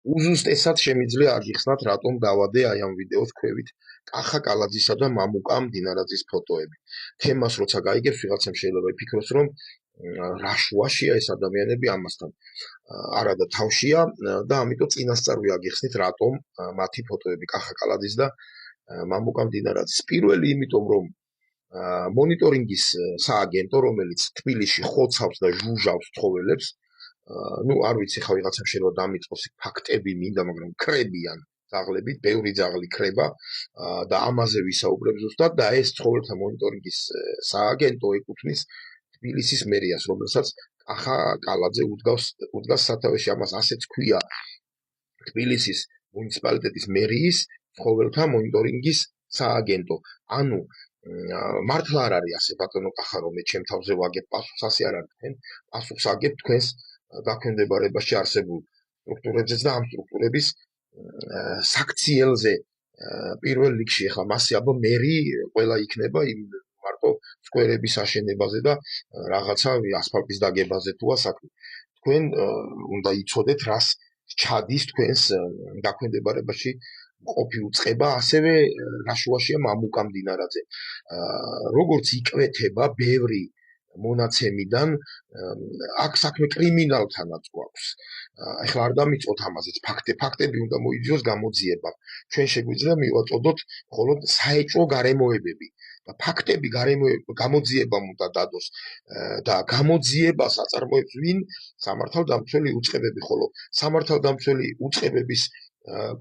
უზუსტესად შემიძლია აღიხსნათ, რატომ დავადე აი ამ ვიდეოს ქვევით კახა კალაძისა და მამუკა მდინარაძის ფოტოები. თემას როცა გაიგებს, ვიღაცამ შეიძლება იფიქროს, რომ რა შუაშია ეს ადამიანები ამასთან. არა და თავშია და ამიტომ წინასწარ ვიაგიხსნით, რატომ მათი ფოტოები კახა კალაძის და მამუკა მდინარაძის. პირველი იმიტომ, რომ მონიტორინგის სააგენტო, რომელიც თბილისში ხოცავს და ჟუჟავს ცხოველებს, ну, არ ვიცი, ხა ვიღაცამ შეიძლება დამიწყოს ფაქტები მინდა, მაგრამ ქრებიან ძაღლებით, ბევრი ძაღლი ქრება და ამაზე ვისაუბრებ ზუსტად და ეს ცხოველთა მონიტორინგის სააგენტო ეკუთვნის თბილისის მერიას, რომელსაც კახა კალაძე უდგას სათავეში. ამას ასეც ქვია თბილისის მუნიციპალიტეტის მერიის ცხოველთა მონიტორინგის სააგენტო. ანუ მართლა არ არის ასე ბატონო კახა, რომ მე ჩემ თავზე ვაგებ პასუხს, ასე არ არის თქვენ. პასუხს აგებ თქვენს დაქვემდებარებაში არსებულ სტრუქტურებზეც და ამ სტრუქტურების საქციელზე პირველ რიგში. ახლა მასე აბა მერი ყველა იქნება იმ მარტო სკვერების აშენებაზე და რაღაცა ასფალტის დაგებაზე თუა საქმე. თქვენ უნდა იცოდეთ, რას ჩადის თქვენს დაქვემდებარებაში ყოფი უწყება, ასევე რა შუაშია მამუკა მდინარაძე. როგორც იკვეთება ბევრი მონაცემიდან, აქ საქმე კრიმინალთანაც გვაქვს. ახლა არ დამიწყოთ ამაზეც ფაქტები უნდა მოიძიოს გამოძიება. ჩვენ შეგვიძლია მივაწოდოთ მხოლოდ საეჭვო გარემოებები და ფაქტები გამოძიებამ უნდა დადოს და გამოძიებას აწარმოებს ვინ? სამართალდამცველი უწყებები, ხოლო სამართალდამცველი უწყებების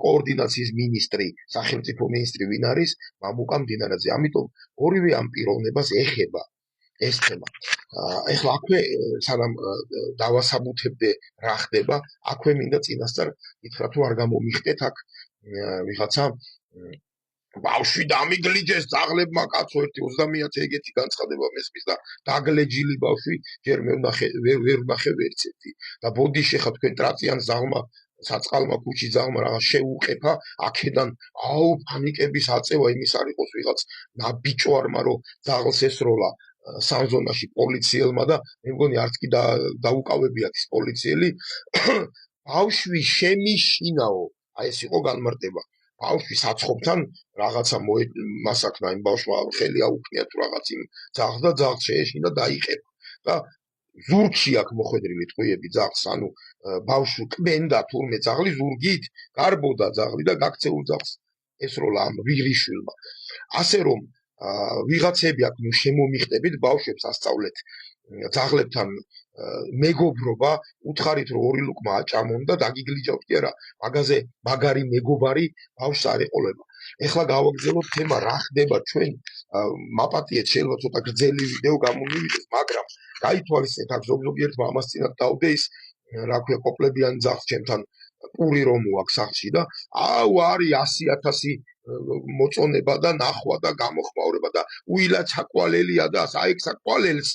კოორდინაციის მინისტრი, სახელმწიფო მინისტრი ვინ არის? მამუკა მდინარაძე. ამიტომ ორივე ამ პიროვნებას ეხება ეს თემა. ახლა აქვე სანამ დავასაბუთებდე რა ხდება, აქვე მინდა წინასწარ ითხრა თუ არ გამომიხდეთ აქ ვიღაცა ბავშვი დამიგლიჯეს ძაღლებმა კაცო, ერთი 30 ეგეთი განცხადება მესმის და დაგლეჯილი ბავშვი ჯერ მე ვერ ვნახე ვერც ერთი და ბოდიში ხა თქვენ ტრაწიან ზაღმა საწყალმა ქუჩი ზაღმა რაღაც შეუყეფა აქედან აუ პანიკების აწევა იმის არ იყოს ვიღაც ნაბიჭო არმა რომ ძაღლს ესროლა სამზონაში პოლიციელმა და მე მგონი არც კი დაუკავებიათ ის პოლიციელი ბავშვი შემიშინაო. აი ეს იყო განმარტება. ბავშვი საცხობთან რაღაცა მასაკნა იმ ბავშვმა ხელი აუქმია თუ რაღაც იმ ძაღლს და ძაღლს შეეშინა დაიყეფა და ზურგში აქვს მოხვედრილი ტყვიები ძაღლს, ანუ ბავშვი კბენდა თურმე ძაღლი ზურგით, გარბოდა ძაღლი და გაქცეულ ძაღლს ესროლა ამ ვიღრიშვილმა. ასე რომ ვიღაცები აქ შემომიხდებით ბავშვებს ასწავლეთ ძაღლებთან მეგობრობა, უთხარით რომ ორი ლუკმა აჭამონ და დაგიგლიჯავთ კი არა, მაგაზე მაგარი მეგობარი ბავშვს არ ეყოლება. ეხლა გავაგრძელოთ თემა რა ხდება ჩვენ მაპატიეთ შეიძლება ცოტა გრძელი ვიდეო გამომივიდეს, მაგრამ გაითვალისწინეთ აქ ზოგიერთმა ამას წინათ დავდე ის რა ქვია ყოფლებიანი ძაღლს ჩემთან პური რომ აქვს სახლში და აუ არის 100,000 მოწონება და ნახვა და გამოხმაურება და უილა ჩაკვალელია და აი საკვალელს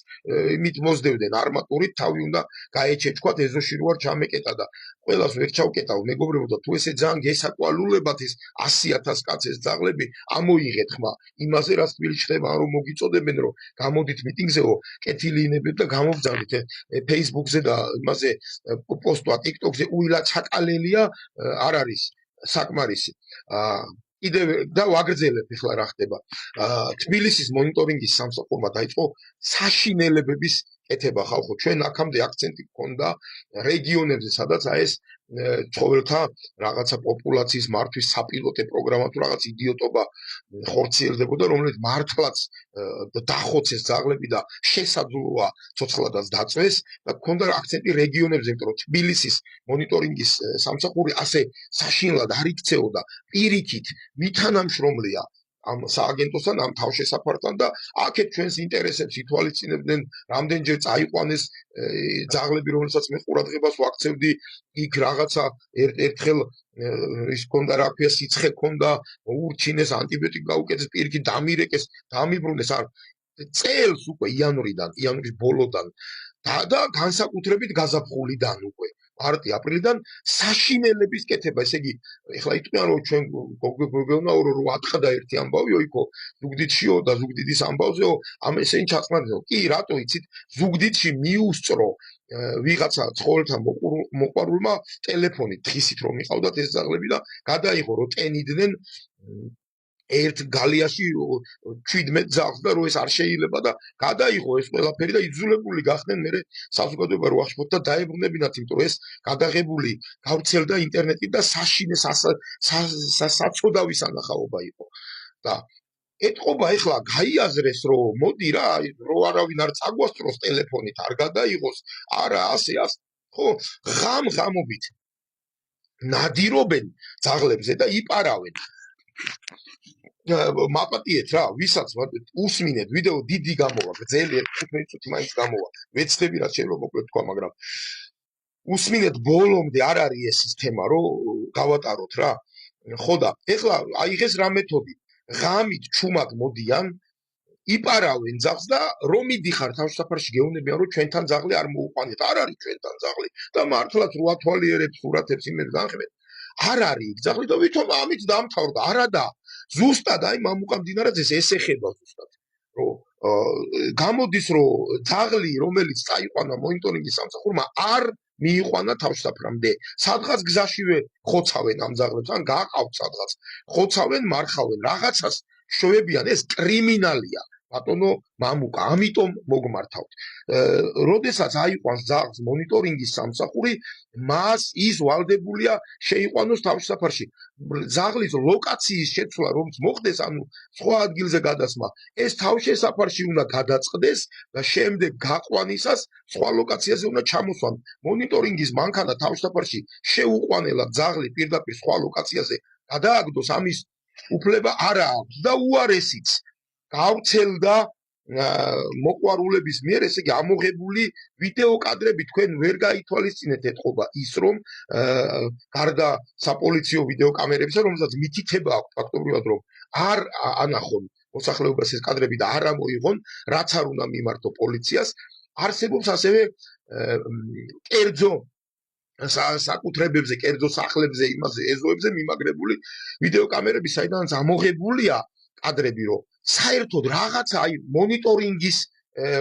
იმით მოსდევდნენ არმატურით თავი უნდა გაეჩეჩქვათ ეზოში რო არ ჩამეკეტა და ყველას ვერ ჩავკეტავ მეგობრებო და თუ ესე ძალიან გესაკვალულებათ ეს 100,000 კაცის ძაღლები ამოიღეთ ხმა იმაზე რაც თბილისში ხდება რომ მოგიწოდებენ რომ გამოდით მიტინგზეო კეთილი ინებეთ და გამოვძანით Facebook-ზე და იმაზე პოსტვა TikTok-ზე უილა ჩაკალელია არ არის საკმარისი კიდევ და ვაგრძელებ ახლა რა ხდება. თბილისის მონიტორინგის სამსახურმა დაიწყო საშინელებების კეთება ხალხო. ჩვენ აქამდე აქცენტი გქონდა რეგიონებზე, სადაც აი ეს ცხოველთა რაღაცა პოპულაციის მართვის საპილოტე პროგრამა თუ რაღაც იდიოტობა ხორციელდებოდა, რომელიც მართლაც დახოცეს ძაღლები და შესაძლოა ცოცხლადაც დაწვეს და გქონდა აქცენტი რეგიონებზე, იმიტომ რომ თბილისის მონიტორინგის სამსახური ასე საშინლად არ იქცეოდა პირიქით მითანამშრომლია ამ სააგენტოსთან, ამ თავშესაფართან და აქეთ ჩვენს ინტერესებს ითვალისწინებდნენ, რამდენჯერ წაიყვანეს ძაღლები, რომელსაც მე ყურადღებას ვაქცევდი, იქ რაღაცა ერთხელ ის ქონდა რა ქვია, სიცხე ქონდა, ურჩინეს, ანტიბიოტიკი გაუკეთეს, პირიქით დამირეკეს, დამიბრუნეს, არ წელს უკვე იანვრის ბოლოდან და განსაკუთრებით გაზაფხულიდან უკვე მარტი-აპრილიდან საშინელების კეთება, ესე იგი, ეხლა იტყვიან რომ ჩვენ გვეგონაო რომ ატყდა ერთი ამბავი, ოიქო, ზუგდიდშიო და ზუგდიდის ამბავზეო, ამ ესენი ჩაწყნარდეო. კი, რატო იცით, ზუგდიდში მიუსწრო ვიღაცა ცხოველთა მოყვარულმა ტელეფონით დღისით რომ მიყავდათ ეს ძაღლები და გადაიღო რომ ტენიდნენ ერთ გალიაში 17 ძაღლს და რომ ეს არ შეიძლება და გადაიღო ეს ყველაფერი და იძულებული გახდნენ მერე საზოგადოება რო აღშფოთდა და დაებრუნებინათ, იმიტომ რომ ეს გადაღებული გავრცელდა ინტერნეტით და საშინე საცოდავი სანახაობა იყო და ეთყობა ეხლა გაიაზრეს რომ მოდი რა რო არავინ არ წაგვასწროს ტელეფონით არ გადაიღოს არა ასე ხო ღამობით ნადირობენ ძაღლებზე და იპარავენ მაპატიეთ რა ვისაც უსმინეთ ვიდეო დიდი გამოვა გრძელი 15 წუთი მაინც გამოვა ვეცდები რაც შეიძლება მოკლედ თქვა მაგრამ უსმინეთ ბოლომდე არ არის ეს თემა რომ გავატაროთ რა ხო და ეხლა აიღეს რა მეთოდი ღამით ჩუმად მოდიან იპარავენ ძაღლს და რომ მიდიხარ თავშესაფარში გეუბნებიან რომ ჩვენთან ძაღლი არ მოუყვანეთ არ არის ჩვენთან ძაღლი და მართლაც რო ათვალიერებს სურათებს იმებს განხმეთ არ არის იქ ძაღლი და ვითომ ამით დამთავრდა არადა ზუსტად აი მამუკა მდინარაძეს ეს ეხება ზუსტად რომ გამოდის რომ ძაღლი რომელიც წაიყვანა მონიტორინგის სამსახურმა არ მიიყვანა თავშესაფრამდე სადღაც გზაშივე ხოცავენ ამ ძაღლებს ან გააყავთ სადღაც ხოცავენ მარხავენ რაღაცას შოებიან ეს კრიმინალია ბატონო მამუკა ამიტომ მოგმართავთ როდესაც აიყვანს ძაღლს მონიტორინგის სამსახური მას ის ვალდებულია შეიყვანოს თავშესაფარში ძაღლის ლოკაციის შეცვლა რომელიც მოხდეს ანუ სხვა ადგილზე გადასმა ეს თავშესაფარში უნდა გადაწყდეს და შემდეგ გაყვანისას სხვა ლოკაციაზე უნდა ჩამოსვან მონიტორინგის მანქანა თავშესაფარში შეუყვანელად ძაღლი პირდაპირ სხვა ლოკაციაზე გადააგდოს ამის უფლება არა აქვს და უარესიც გავრცელდა მოყვარულების მიერ ესე იგი ამოღებული ვიდეო კადრები თქვენ ვერ გაითვალისწინეთ ეთყობა ის რომ გარდა საპოლიციო ვიდეო კამერებისა რომელსაც მითითება აქვს ფაქტობრივად რომ არ ანახონ მოსახლეობას ეს კადრები და არ ამოიღონ რაც არ უნდა მიმართო პოლიციას არსებობს ასევე კერძო საკუთრებებზე, კერძო სახლებზე, იმაზე ეზოებზე მიმაგრებული ვიდეო კამერები, საიდანაც ამოღებულია კადრები, რომ საერთოდ რაღაცა აი მონიტორინგის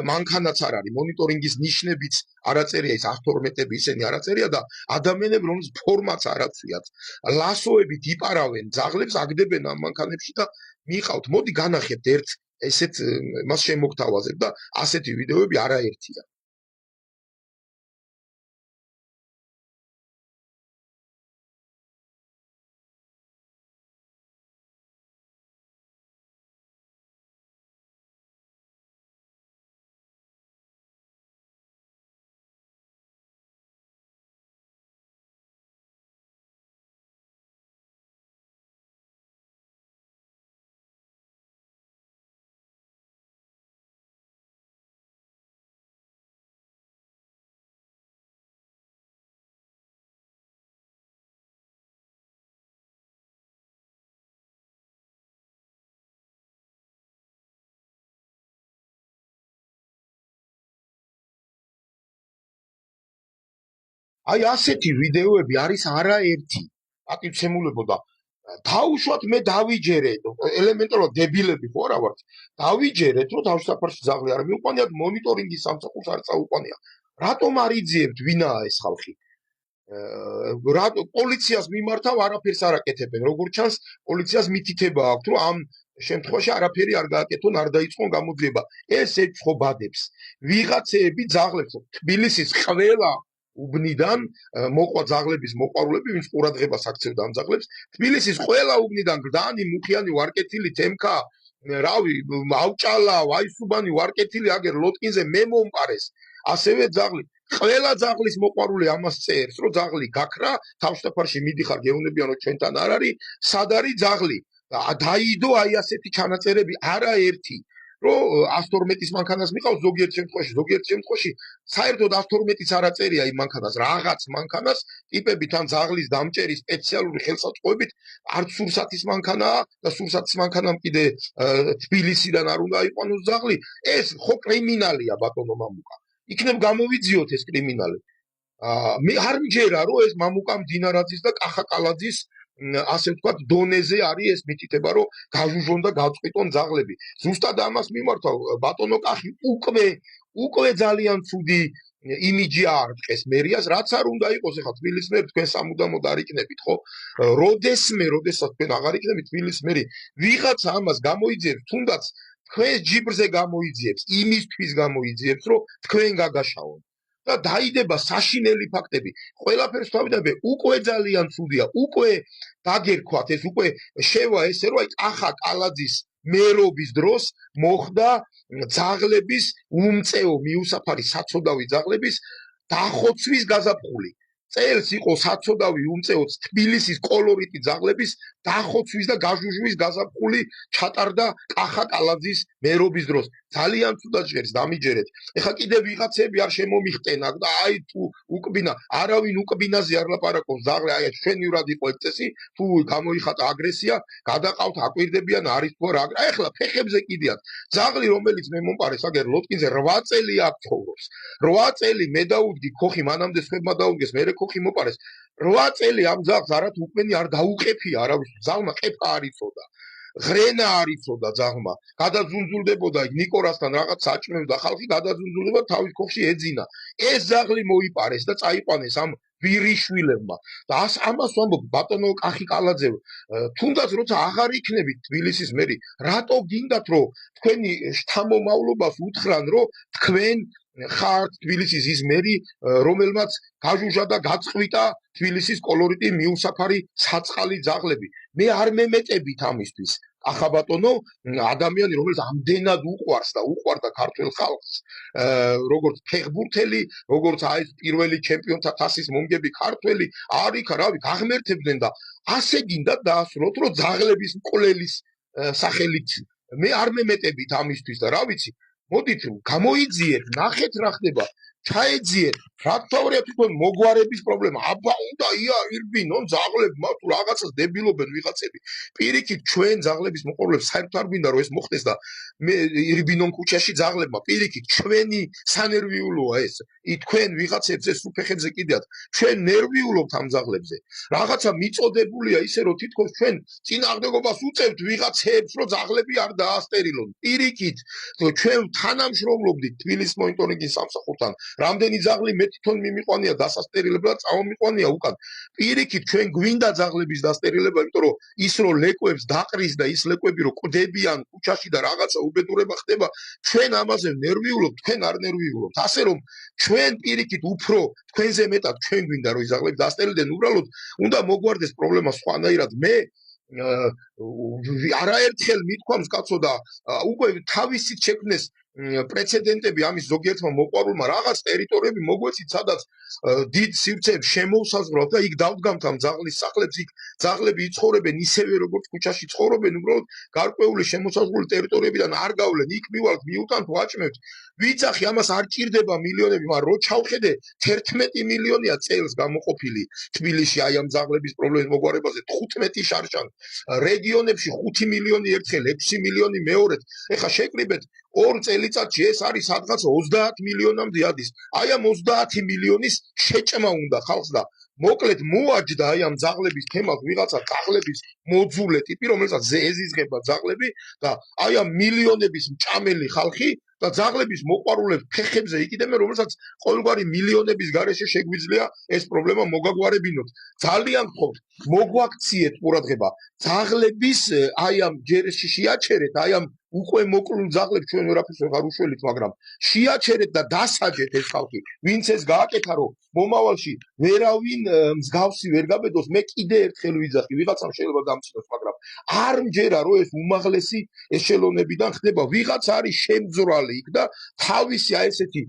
მანქანაც არ არის, მონიტორინგის ნიშნებიც არაწერია, ის 112-ები ისინი არაწერია და ადამიანები რომლის ფორმაც არ აცვიათ. ლასოებით იპარავენ ძაღლებს, აგდებენ ამ მანქანებში და მიყავთ. მოდი განახებთ ერთ ესეთ მას შემოგთავაზებ და ასეთი ვიდეოები არაერთია. აი ასეთი ვიდეოები არის არაერთი პატივცემულებო და დაუშვათ მე დავიჯერეთ ელემენტარულად დებილები ხო არა ვართ დავიჯერეთ რომ თავშესაფარში ძაღლი არ მიუყვანიათ მონიტორინგის სამსახურს არ წაუყვანია რატომ არ იძიებთ ვინაა ეს ხალხი რატო პოლიციას მიმართავ არაფერს არ აკეთებენ როგორც ჩანს პოლიციას მითითება აქვს რომ ამ შემთხვევაში არაფერი არ გააკეთონ არ დაიწყონ გამოძიება ეს ეცხობადებს ვიღაცეები ძაღლებს თბილისის ყველა უბნიდან მოყვა ძაღლების მოყვარულები ვინც ყურადღებას აქცევდა ამ ძაღლებს თბილისის ყველა უბნიდან გრდანი მუხიანი ვარკეთილი თემკა რავი ავჭალა ვაისუბანი ვარკეთილი აგერ ლოტკინზე მე მომპარეს ასევე ძაღლი ყველა ძაღლის მოყვარული ამას წერს რომ ძაღლი გაქრა თავშესაფარში მიდიხარ გეუბნებიან რომ ჩვენთან არ არის სად არის ძაღლი დაიდო აი ასეთი ჩანაწერები არაერთი რომ 112-ის მანქანას მიყავს ზოგიერთ შემთხვევაში საერთოდ 112-იც არ აწერია იმ მანქანას რაღაც მანქანას ტიპები თან ძაღლის დამჭერი სპეციალური ხელსაწყოებით არც სურსათის მანქანაა და სურსათის მანქანამ კიდე თბილისიდან არ უნდა აიყვანოს ძაღლი ეს ხო კრიმინალია ბატონო მამუკა იქნებ გამოვიძიოთ ეს კრიმინალი მე არ მჯერა რომ ეს მამუკა მდინარაძის და კახა კალაძის ასე ვთქვათ დონეზე არის ეს მითითება რომ გაჟუჟონ და გავწყვიტონ ძაღლები ზუსტად ამას მიმართავ ბატონო კახი უკვე ძალიან ცუდი იმიჯი აარტყეს მერიას რაც არ უნდა იყოს ეხლა თბილისის მერი თქვენ სამუდამოდ არ იქნებით ხო როდესაც თქვენ აღარ იქნებით თბილისის მერი ვიღაცა ამას გამოიძიებს თუნდაც თქვენ ჯიბრზე გამოიძიებს იმისთვის გამოიძიებს რომ თქვენ გაგაშავონ და დაიდება საშინელი ფაქტები. ყველაფერს თავიდანვე უკვე ძალიან ცუდია. უკვე დაგერქვათ ეს უკვე შევა ესე რომ აი კახა კალაძის მერობის დროს მოხდა ძაღლების უმწეო მიუსაფარი საცოდავი ძაღლების დახოცვის გაზაფხული. წელს იყო საცოდავი უმწეო თბილისის კოლორიტი ძაღლების დახოცვის და გაჟუჟვის გაზაფხული ჩატარდა კახა კალაძის მერობის დროს. ძალიან ცუდად ჟღერს დამიჯერეთ. ეხა კიდე ვიღაცები არ შემომიხტენა და აი თუ უკბინა, არავინ უკბინაზე არ ლაპარაკობს ძაღლი, აი ჩვენივრად იყო ეს წესი, თუ გამოიხატა აგრესია, გადაყავთ აკვირდებიან არის თუ არა. აი ახლა ფეხებზე კიდიათ. ძაღლი რომელიც მე მომყარეს აგერ ლოტკინზე 8 წელი აქ ცხოვრობს. 8 წელი მე დაუდგი ქოხი მანამდე სხვებმა დაუდგეს, მე ქოხი მოპარეს. 8 წელი ამ ძაღლს არათ უკმენი არ დაუყეფია არავის. ძაღლმა ყეფა არ იცოდა. ღრენა არ იცოდა ძაღლმა. გადაძუნძულდებოდა ნიკორასთან რაღაც საჭმევდა ხალხი გადაძუნძულდება თავის ქოხში ეძინა. ეს ძაღლი მოიპარეს და წაიყვანეს ამ ვირიშვილებმა. და ამას ვამბობ ბატონო კახი კალაძე, თუნდაც როცა აღარ იქნებით თბილისის მერი, რატო გინდათ რომ თქვენი შთამომავლობას უთხრან რომ თქვენ ხართ თბილისის ის მერი, რომელმაც გაჟუჟა და გაწყვიტა თბილისის კოლორიტი მიუსაფარი საწყალი ძაღლები. მე არ მემეტებით ამისთვის. ახლა ბატონო, ადამიანი რომელიც ამდენად უყვარს და უყვარდა ქართულ ხალხს, როგორც ფეხბურთელი, როგორც აი პირველი ჩემპიონთა თასის მომგები ქართველი, არიქა, რავი, გაღმერთებდნენ და ასე გინდათ დაასრულოთ, რომ ძაღლების მკვლელის სახელით მე არ მემეტებით ამისთვის და რა ვიცი, მოდით გამოიძიეთ, ნახეთ რა ხდება. ჩაეძიეთ, რა თქმა თვითონ მოგვარების პრობლემა. აბა უნდა ირბინონ ძაღლებმა თუ რაღაცას დებილობენ ვიღაცები. პირიქით ჩვენ ძაღლების მოყვარულებს საერთოდ არ გვინდა რომ ეს მოხდეს და მე ირბინონ ქუჩაში ძაღლებმა. პირიქით ჩვენი სანერვიულოა ეს. თქვენ ვიღაცებს ეს უფეხებზე კიდეათ. ჩვენ ნერვიულობთ ამ ძაღლებზე. რაღაცა მიწოდებულია ისე რომ თითქოს ჩვენ წინააღმდეგობას უწევთ ვიღაცებს რომ ძაღლები არ დაასტერილონ. პირიქით ჩვენ თანამშრომლობდით თბილისის მონიტორინგის სამსახურთან. რამდენი ძაღლი მე თვითონ მიმიყვანია დასასტერილებლად წამომიყვანია უკან. პირიქით ჩვენ გვინდა ძაღლების დასტერილება, იმიტომ რომ ის რომ ლეკვებს დაყრის და ის ლეკვები რომ კვდებიან ქუჩაში და რაღაცა უბედურება ხდება, ჩვენ ამაზე ნერვიულობთ, თქვენ არ ნერვიულობთ. ასე რომ ჩვენ პირიქით უფრო თქვენზე მეტად ჩვენ გვინდა რომ ის ძაღლები დასტერილდნენ, უბრალოდ უნდა მოგვარდეს პრობლემა სხვანაირად. მე არაერთხელ მithქვამს კაცო და უკვე თავისით შექმნეს პრეცედენტები ამის ზოგიერთმა მოყვარულმა რაღაც ტერიტორიები მოგვეცით სადაც დიდ სივრცეებს შემოუსაზღვრავთ და იქ დავდგამთ ამ ძაღლის სახლებს იქ ძაღლები იცხოვრებენ ისევე როგორც ქუჩაში ცხოვრობენ უბრალოდ გარკვეული შემოსაზღვრული ტერიტორიებიდან არ გავლენ იქ მივალთ მიუტანთ ვაჭმევთ ვიცახი ამას არ ჭირდება მილიონები მაგრამ რო ჩავხედე 11 მილიონია წელს გამოყოფილი თბილისში აი ამ ძაღლების პრობლემის მოგვარებაზე 15 შარშან რეგიონებში 5 მილიონი ერთხელ 6 მილიონი მეორედ ეხა შეკრიბეთ 2 წელიწადში ეს არის სადღაც 30 მილიონამდე ადის. აი ამ 30 მილიონის შეჭმა უნდა ხალხს და მოკლედ მოაჯდა აი ამ ძაღლების თემას ვიღაცა ძაღლების მოძულე ტიპი რომელსაც ეზიზღება ძაღლები და აი ამ მილიონების მჭამელი ხალხი და ძაღლების მოყვარულებს ფეხებზე იკიდებენ რომელსაც ყოველგვარი მილიონების გარეშე შეგვიძლია ეს პრობლემა მოგაგვარებინოთ. ძალიან გთხოვთ მოგვაქციეთ ყურადღება ძაღლების აი ამ ჯერში შეაჩერეთ აი ამ უკვე მოკლულ ძაღლებს ჩვენ ვერაფერს ვეღარ უშველით, მაგრამ შეაჩერეთ და დასაჯეთ ეს ხალხი, ვინც ეს გააკეთა, რომ მომავალში ვერავინ მსგავსი ვერ გაბედოს, მე კიდე ერთხელ ვიძახი, ვიღაცამ შეიძლება დამცინოს, მაგრამ არ მჯერა, რომ ეს უმაღლესი ეშელონებიდან ხდება, ვიღაც არის შემძვრალი იქ და თავისი აი ესეთი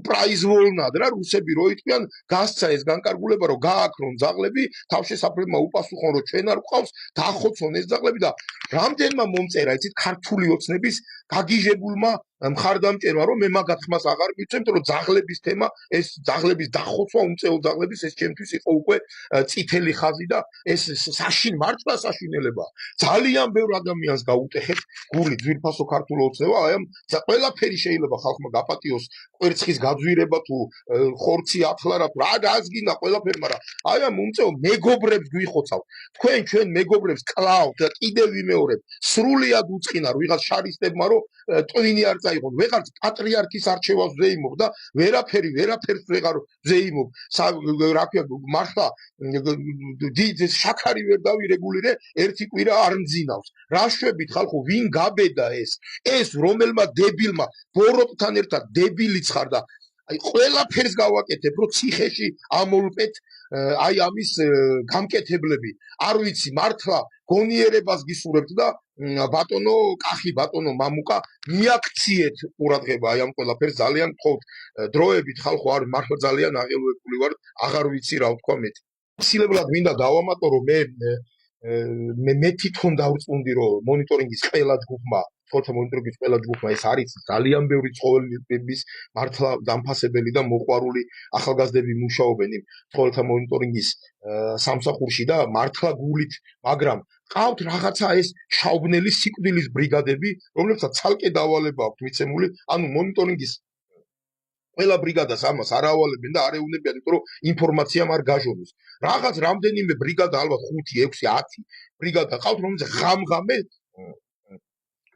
პრაიზვოლნად რა რუსები რო იტყვიან გასცა ეს განკარგულება რომ გააქრონ ძაღლები თავშესაფრებმა უპასუხონ რომ ჩვენ არ გვყავს დახოცონ ეს ძაღლები და რამდენმა მომწერა იცით ქართული ოცნების გაგიჟებულმა მხარდამჭერმა რომ მე მაგათ ხმას აღარ მიცემთ რომ ძაღლების თემა ეს ძაღლების დახოცვა უმწეო ძაღლების ეს ჩემთვის იყო უკვე წითელი ხაზი და ეს მართლა საშინელებაა ძალიან ბევრ ადამიანს გაუტეხეთ გული ძვირფასო ქართულ ოცნება აი ამ ყველაფერი შეიძლება ხალხმა გაპატიოს ვერცხლის გაძვირება თუ ხორცი ათლარა თუ რას გინდა ყველაფერი, მაგრამ აი ამ მომწეო მეგობრებს გვიხოცავთ. თქვენ ჩვენ მეგობრებს კლავთ და კიდევ ვიმეორებ, სრულიად უწყინა ვიღაც შარისტებმა რომ ტვინი არ წაიღონ, ვეღარც პატრიარქის არჩევას ვზეიმობ და ვერაფერს ვეღარ ვზეიმობ. რა ქვია, მართლა შაქარი ვერ დავირეგულირე, ერთი კვირა არ მძინავს. რა შვებით ხალხო, ვინ გაბედა ეს რომელმა დებილმა ბოროტთან ერთად დებილიც ხარ და აი ყველაფერს გავაკეთებ, რომ ციხეში ამოლპეთ აი ამის გამკეთებლები. არ ვიცი, მართლა გონიერებას გისურვებთ და ბატონო კახი, ბატონო მამუკა, მიაქციეთ ყურადღება აი ამ ყველაფერს, ძალიან გთხოვთ. დროებით ხალხო არ მართლა ძალიან აღელვებული ვარ, აღარ ვიცი რა ვთქვა მეტი. სილებლად მინდა დავამატო, რომ მე თვითონ დავრწმუნდი, რომ მონიტორინგის ყველა ჯგუფმა ეს არის ძალიან ბევრი ცხოველების მართლა დამფასებელი და მოყვარული ახალგაზრდები მუშაობენ იმ ცხოველთა მონიტორინგის სამსახურში და მართლა გულით, მაგრამ ყავთ რაღაცა ეს შაუბნელი სიკვდილის ბრიგადები, რომლებსაც ცალკე დავალება აქვთ მიცემული, ანუ მონიტორინგის ყველა ბრიგადას ამას არ ავალებენ და არ ეუნებიან, იმიტომ რომ ინფორმაციამ არ გაჟონოს. რაღაც რამდენიმე ბრიგადა, ალბათ 5, 6, 10 ბრიგადა ყავთ, რომელსაც ღამ-ღამე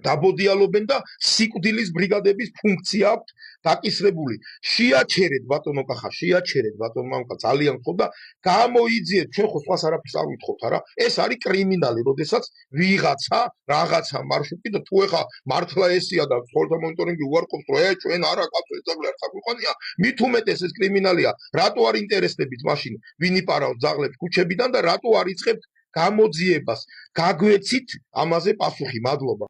დაბოდიალობენ და სიკვდილის ბრიგადების ფუნქცია აქვთ დაკისრებული. შეაჩერეთ ბატონო კახა, შეაჩერეთ ბატონო მამუკა, ძალიან გთხოვ და გამოიძიეთ, ჩვენ ხო სხვას არაფერს არ ვითხოვთ არა? ეს არის კრიმინალი, როდესაც ვიღაცა რაღაცა მარშრუტი და თუ ეხა მართლა ესია და ცხოველთა მონიტორინგი უარყოფს, რომ ჩვენ არა კაცო ეცაგლე არ საგვიყვანია, მით უმეტეს ეს კრიმინალია. რატო არ ინტერესდებით მაშინ ვინ იპარავს ძაღლებს ქუჩებიდან და რატო არ იწყებთ გამოძიებას? გაგვეცით ამაზე პასუხი. მადლობა.